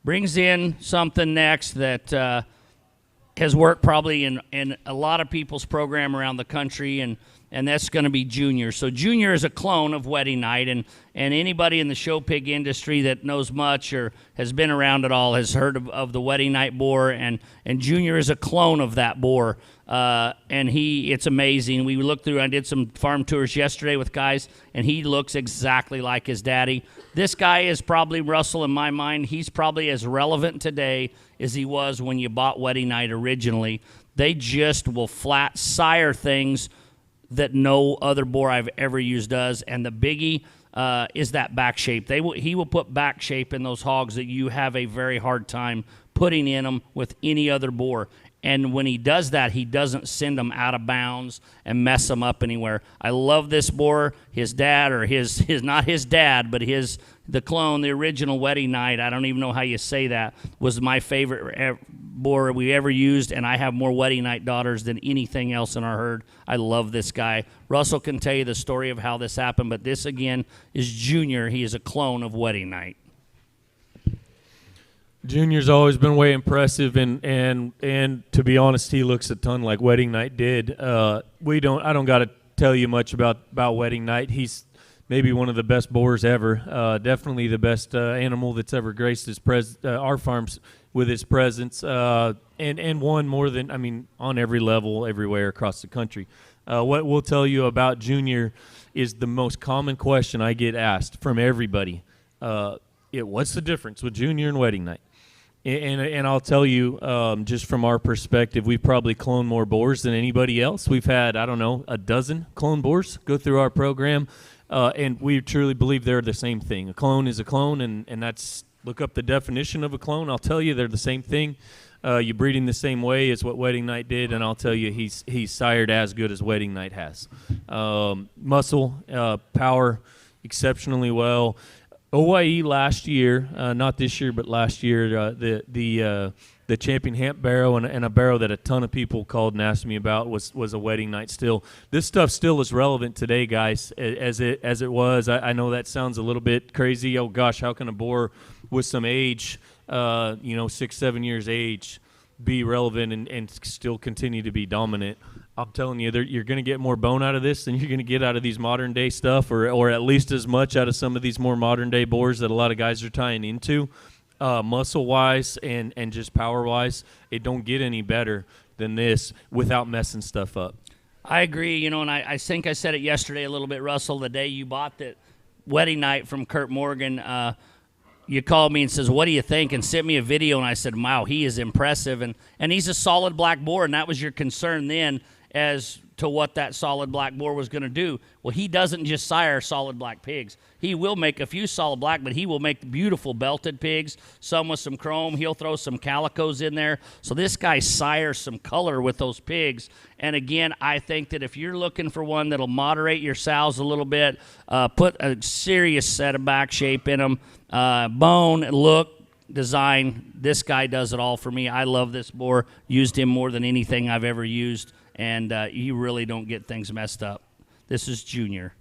brings in something next that has worked probably in a lot of people's program around the country, and that's going to be Junior. So Junior is a clone of Wedding Night, and anybody in the show pig industry that knows much or has been around at all has heard of the Wedding Night boar, and Junior is a clone of that boar. And it's amazing. We looked through, I did some farm tours yesterday with guys, and he looks exactly like his daddy. This guy is probably, Russell, in my mind, he's probably as relevant today as he was when you bought Wedding Night originally. They just will flat sire things that no other boar I've ever used does, and the biggie is that back shape. He will put back shape in those hogs that you have a very hard time putting in them with any other boar. And when he does that, he doesn't send them out of bounds and mess them up anywhere. I love this boar. His dad, or his not his dad, but the clone, the original Wedding Night, I don't even know how you say that, was my favorite boar we ever used, and I have more Wedding Night daughters than anything else in our herd. I love this guy. Russell can tell you the story of how this happened, but this, again, is Junior. He is a clone of Wedding Night. Junior's always been way impressive, and to be honest, he looks a ton like Wedding Night did. I don't got to tell you much about Wedding Night. He's maybe one of the best boars ever. Definitely the best animal that's ever graced our farms with his presence, and won more than, on every level, everywhere across the country. What we'll tell you about Junior is the most common question I get asked from everybody. What's the difference with Junior and Wedding Night? And I'll tell you, just from our perspective, we've probably cloned more boars than anybody else. We've had, a dozen clone boars go through our program, and we truly believe they're the same thing. A clone is a clone, and that's, look up the definition of a clone. I'll tell you they're the same thing. You breed him the same way as what Wedding Night did, and I'll tell you he's sired as good as Wedding Night has. Muscle, power, exceptionally well. OYE last year, not this year, but last year, the champion Hamp barrow and a barrow that a ton of people called and asked me about was a Wedding Night still. This stuff still is relevant today, guys, as it was. I know that sounds a little bit crazy. Oh gosh, how can a boar with some age, 6-7 years age, be relevant and still continue to be dominant? I'm telling you, you're going to get more bone out of this than you're going to get out of these modern day stuff, or at least as much out of some of these more modern day boars that a lot of guys are tying into. Muscle wise and just power wise, it don't get any better than this without messing stuff up. I agree, and I think I said it yesterday a little bit, Russell, the day you bought that Wedding Night from Kurt Morgan. You called me and says, what do you think? And sent me a video, and I said, wow, he is impressive. And he's a solid black boar, and that was your concern then as to what that solid black boar was going to do. Well, he doesn't just sire solid black pigs. He will make a few solid black, but he will make beautiful belted pigs, some with some chrome. He'll throw some calicos in there. So this guy sires some color with those pigs. And again, I think that if you're looking for one that'll moderate your sows a little bit, put a serious set of back shape in them, bone, look, design, this guy does it all for me. I love this boar. Used him more than anything I've ever used. And you really don't get things messed up. This is Junior.